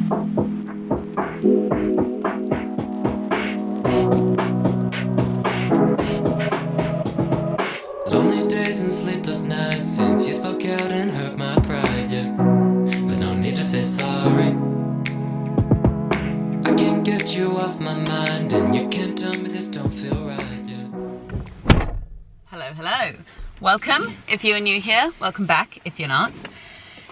Lonely days and sleepless nights since you spoke out and hurt my pride, yeah. There's no need to say sorry. I can't get you off my mind, and you can't tell me this don't feel right, yeah. Hello, hello. Welcome if you are new here. Welcome back if you're not.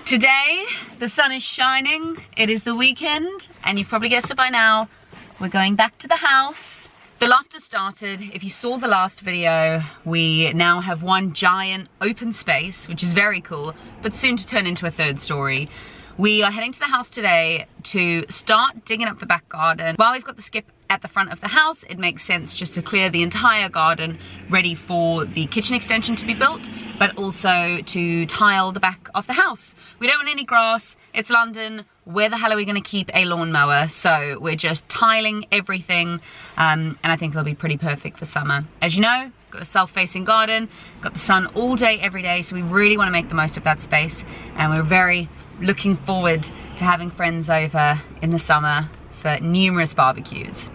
Today, the sun is shining. It is the weekend, and you've probably guessed it by now. We're going back to the house. The loft has started. If you saw the last video, we now have one giant open space, which is very cool, but soon to turn into a third story. We are heading to the house today to start digging up the back garden. While we've got the skip at the front of the house, it makes sense just to clear the entire garden ready for the kitchen extension to be built, but also to tile the back of the house. We don't want any grass. It's London. Where the hell are we going to keep a lawnmower? So we're just tiling everything, and I think it'll be pretty perfect for summer. As you know, got a self-facing garden, got the sun all day, every day, so we really want to make the most of that space, and we're very looking forward to having friends over in the summer for numerous barbecues.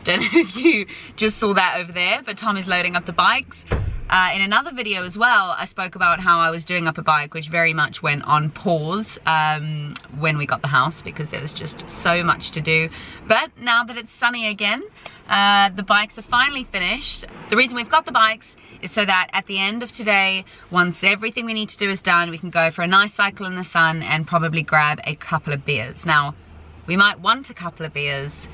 Don't know if you just saw that over there, but Tom is loading up the bikes. In another video as well, I spoke about how I was doing up a bike, which very much went on pause when we got the house because there was just so much to do. But now that it's sunny again, the bikes are finally finished. The reason we've got the bikes is so that at the end of today, once everything we need to do is done, we can go for a nice cycle in the sun and probably grab a couple of beers. Now, we might want a couple of beers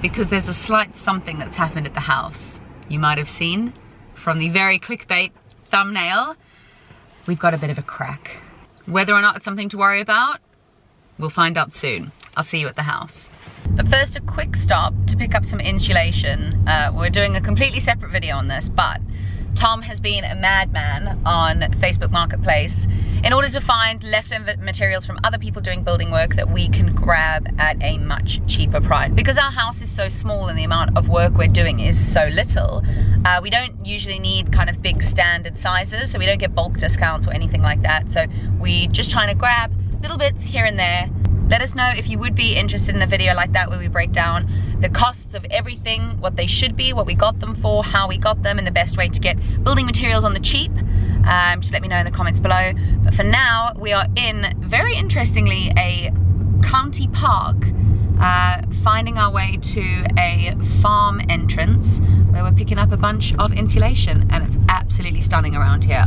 because there's a slight something that's happened at the house. You might have seen from the very clickbait thumbnail, we've got a bit of a crack. Whether or not it's something to worry about, we'll find out soon. I'll see you at the house. But first, a quick stop to pick up some insulation. We're doing a completely separate video on this, but Tom has been a madman on Facebook Marketplace in order to find leftover materials from other people doing building work that we can grab at a much cheaper price. Because our house is so small and the amount of work we're doing is so little, we don't usually need kind of big standard sizes, so we don't get bulk discounts or anything like that. So we just trying to grab little bits here and there. Let us know if you would be interested in a video like that where we break down the costs of everything, what they should be, what we got them for, how we got them, and the best way to get building materials on the cheap. Just let me know in the comments below. But for now, we are in, very interestingly, a county park, finding our way to a farm entrance where we're picking up a bunch of insulation, and it's absolutely stunning around here.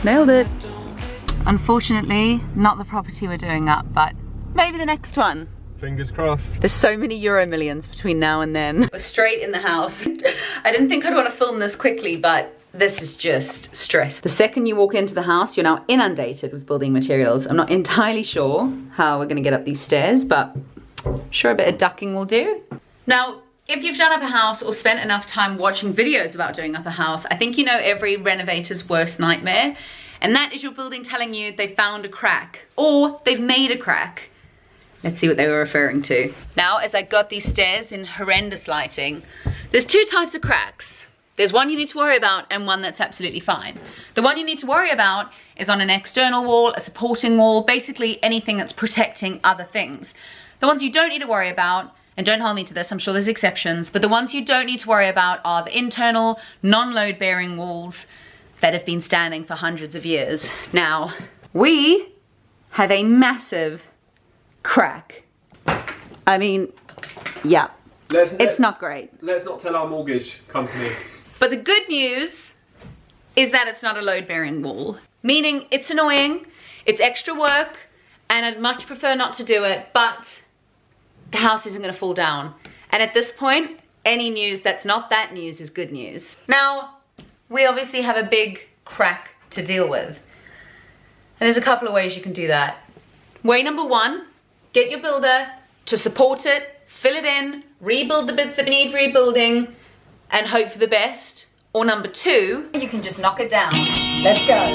Nailed it. Unfortunately, not the property we're doing up, but maybe the next one. Fingers crossed. There's so many Euro millions between now and then. We're straight in the house. I didn't think I'd want to film this quickly, but this is just stress. The second you walk into the house, you're now inundated with building materials. I'm not entirely sure how we're gonna get up these stairs, but sure a bit of ducking will do. Now, if you've done up a house or spent enough time watching videos about doing up a house, I think you know every renovator's worst nightmare, and that is your building telling you they found a crack or they've made a crack. Let's see what they were referring to. Now, as I got these stairs in horrendous lighting, there's two types of cracks. There's one you need to worry about and one that's absolutely fine. The one you need to worry about is on an external wall, a supporting wall, basically anything that's protecting other things. The ones you don't need to worry about, and don't hold me to this, I'm sure there's exceptions, but the ones you don't need to worry about are the internal, non-load bearing walls that have been standing for hundreds of years. Now, we have a massive crack. I mean, yeah, it's not great. Let's not tell our mortgage company. But the good news is that it's not a load bearing wall, meaning it's annoying, it's extra work, and I'd much prefer not to do it, but the house isn't gonna fall down. And at this point, any news that's not that news is good news. Now, we obviously have a big crack to deal with. And there's a couple of ways you can do that. Way number one, get your builder to support it, fill it in, rebuild the bits that need rebuilding, and hope for the best. Or number two, you can just knock it down. Let's go.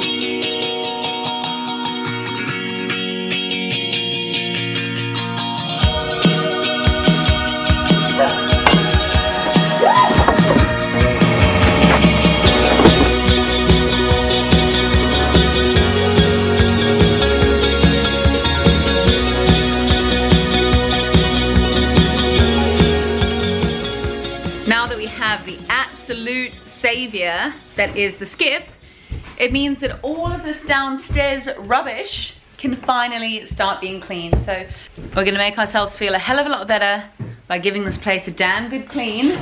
savior that is the skip, it means that all of this downstairs rubbish can finally start being cleaned. So we're gonna make ourselves feel a hell of a lot better by giving this place a damn good clean.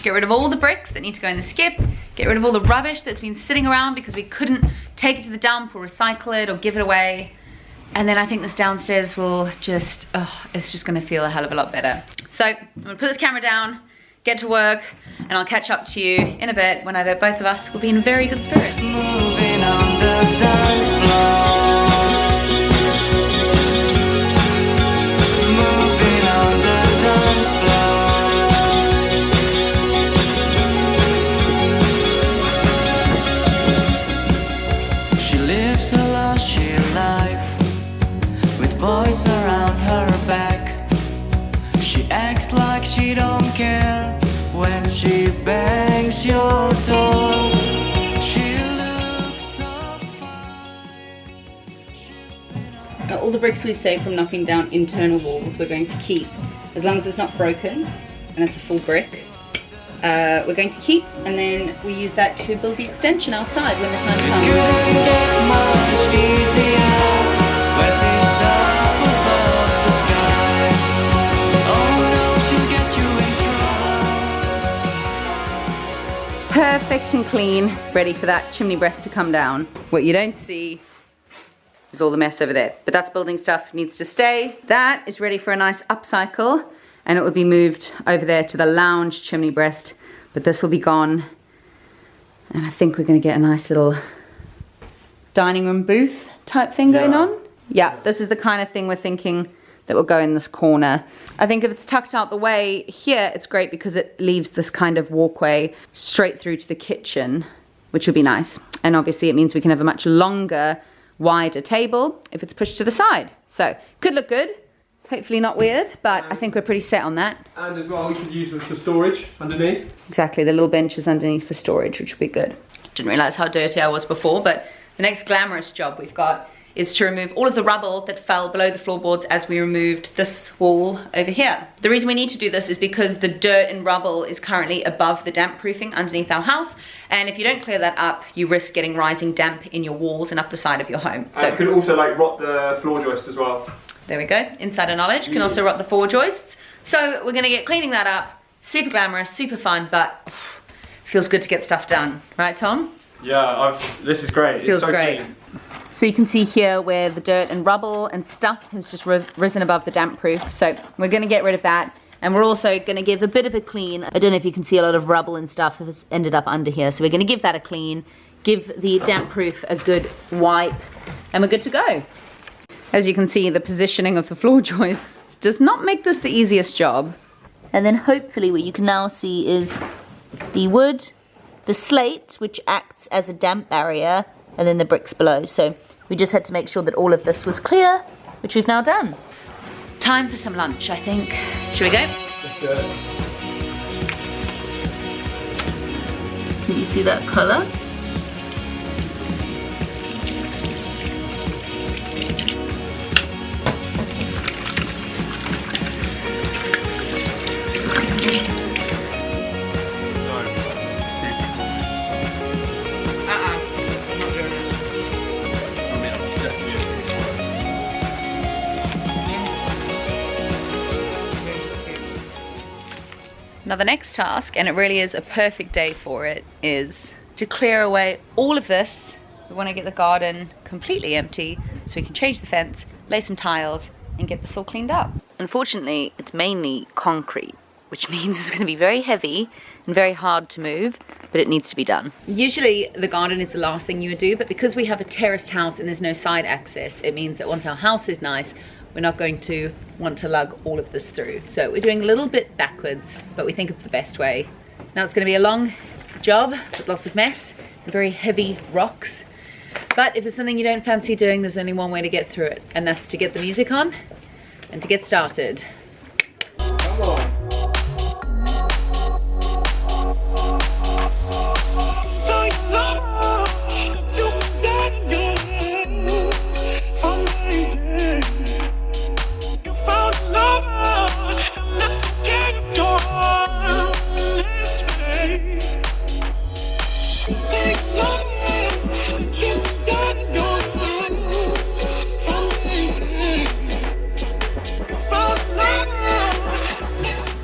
Get rid of all the bricks that need to go in the skip, get rid of all the rubbish that's been sitting around because we couldn't take it to the dump or recycle it or give it away. And then I think this downstairs will just, it's just gonna feel a hell of a lot better. So I'm gonna put this camera down, get to work, and I'll catch up to you in a bit when I bet both of us will be in very good spirits. Moving on the dance floor. Moving on the dance floor. She lives a lushy life with boys around her back. She acts like she don't care when she bangs your door. She looks so fine. All the bricks we've saved from knocking down internal walls we're going to keep, as long as it's not broken and it's a full brick. We're going to keep, and then we use that to build the extension outside when the time comes. Couldn't get much easier when she's up above the sky. Oh no, she'll get you in trouble. Perfect and clean, ready for that chimney breast to come down. What you don't see is all the mess over there, but that's building stuff, needs to stay. That is ready for a nice upcycle, and it will be moved over there to the lounge chimney breast, but this will be gone. And I think we're gonna get a nice little dining room booth type thing going on. Yeah, this is the kind of thing we're thinking that will go in this corner. I think if it's tucked out the way here, it's great because it leaves this kind of walkway straight through to the kitchen, which would be nice. And obviously it means we can have a much longer, wider table if it's pushed to the side. So, could look good. Hopefully not weird, but I think we're pretty set on that. And as well, we could use them for storage underneath. Exactly, the little benches underneath for storage, which will be good. Didn't realize how dirty I was before, but the next glamorous job we've got is to remove all of the rubble that fell below the floorboards as we removed this wall over here. The reason we need to do this is because the dirt and rubble is currently above the damp proofing underneath our house, and if you don't clear that up, you risk getting rising damp in your walls and up the side of your home. So it could also like rot the floor joist as well. There we go, insider knowledge. Can also rot the floor joists. So we're gonna get cleaning that up. Super glamorous, super fun, but feels good to get stuff done. Right, Tom? Yeah, this is great. Feels it's so great. Clean. So you can see here where the dirt and rubble and stuff has just risen above the damp proof. So we're gonna get rid of that. And we're also gonna give a bit of a clean. I don't know if you can see a lot of rubble and stuff has ended up under here. So we're gonna give that a clean, give the damp proof a good wipe, and we're good to go. As you can see, the positioning of the floor joists does not make this the easiest job. And then hopefully what you can now see is the wood, the slate, which acts as a damp barrier, and then the bricks below. So we just had to make sure that all of this was clear, which we've now done. Time for some lunch, I think. Should we go? Let's do it. Can you see that colour? Now the next task, and it really is a perfect day for it, is to clear away all of this. We want to get the garden completely empty so we can change the fence, lay some tiles, and get this all cleaned up. Unfortunately, it's mainly concrete, which means it's going to be very heavy and very hard to move, but it needs to be done. Usually the garden is the last thing you would do, but because we have a terraced house and there's no side access, it means that once our house is nice, we're not going to want to lug all of this through. So we're doing a little bit backwards, but we think it's the best way. Now it's going to be a long job with lots of mess and very heavy rocks. But if there's something you don't fancy doing, there's only one way to get through it, and that's to get the music on and to get started. Come on.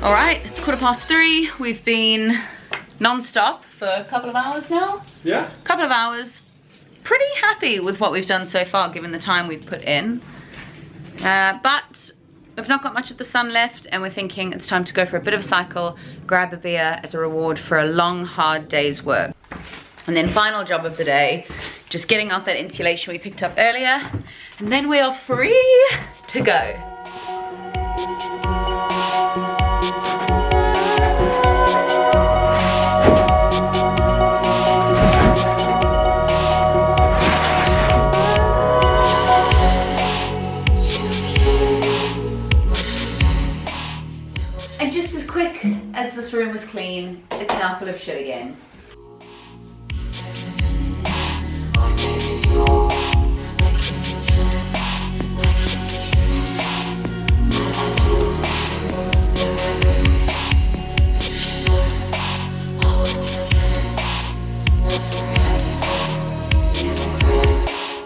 All right, it's 3:15. We've been non-stop for a couple of hours now. Yeah. Couple of hours. Pretty happy with what we've done so far, given the time we've put in. But we've not got much of the sun left, and we're thinking it's time to go for a bit of a cycle, grab a beer as a reward for a long, hard day's work. And then final job of the day, just getting out that insulation we picked up earlier, and then we are free to go. And just as quick as this room was clean, it's now full of shit again.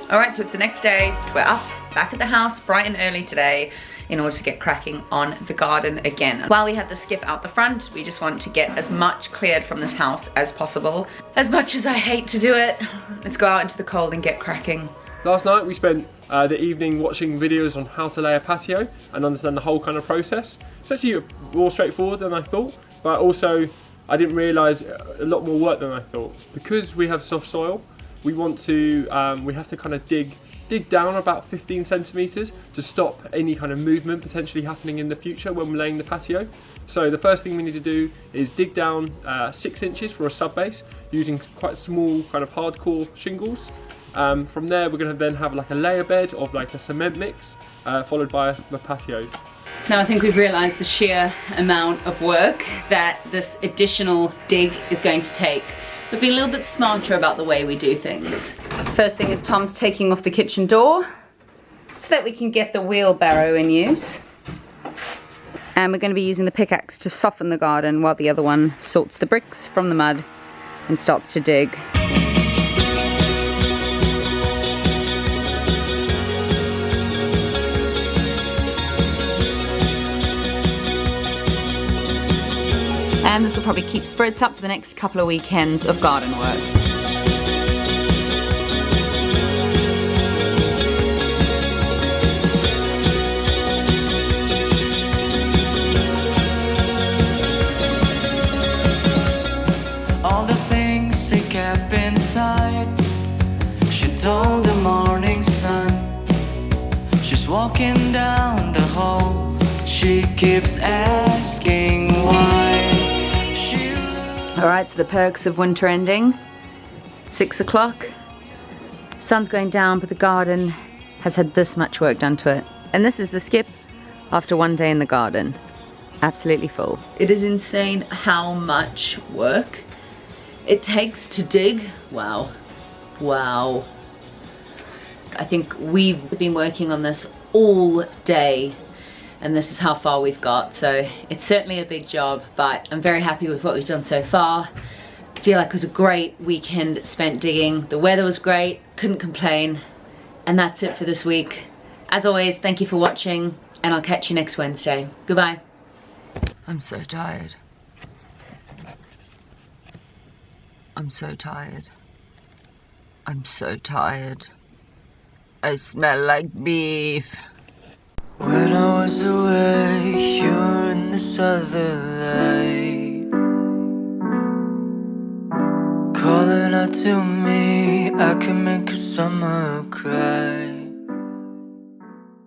All right, so it's the next day. We're up, back at the house, bright and early today, in order to get cracking on the garden again. While we have the skip out the front, we just want to get as much cleared from this house as possible. As much as I hate to do it, let's go out into the cold and get cracking. Last night we spent the evening watching videos on how to lay a patio and understand the whole kind of process. It's actually more straightforward than I thought, but also I didn't realise a lot more work than I thought. Because we have soft soil, we want to, we have to kind of dig down about 15 centimetres to stop any kind of movement potentially happening in the future when we're laying the patio. So the first thing we need to do is dig down 6 inches for a sub base using quite small kind of hardcore shingles. From there we're going to then have like a layer bed of like a cement mix followed by the patios. Now I think we've realised the sheer amount of work that this additional dig is going to take. We've been a little bit smarter about the way we do things. First thing is Tom's taking off the kitchen door so that we can get the wheelbarrow in use. And we're going to be using the pickaxe to soften the garden while the other one sorts the bricks from the mud and starts to dig. And this will probably keep spirits up for the next couple of weekends of garden work. All the things they kept inside, she told the morning sun. She's walking down the hall, she keeps asking why. Alright, so the perks of winter ending. 6 o'clock. Sun's going down, but the garden has had this much work done to it. And this is the skip after one day in the garden. Absolutely full. It is insane how much work it takes to dig. Wow. Wow. I think we've been working on this all day, and this is how far we've got. So it's certainly a big job, but I'm very happy with what we've done so far. I feel like it was a great weekend spent digging. The weather was great, couldn't complain. And that's it for this week. As always, thank you for watching, and I'll catch you next Wednesday. Goodbye. I'm so tired. I'm so tired. I'm so tired. I smell like beef. When I was away, you were in this other light, calling out to me, I can make a summer cry.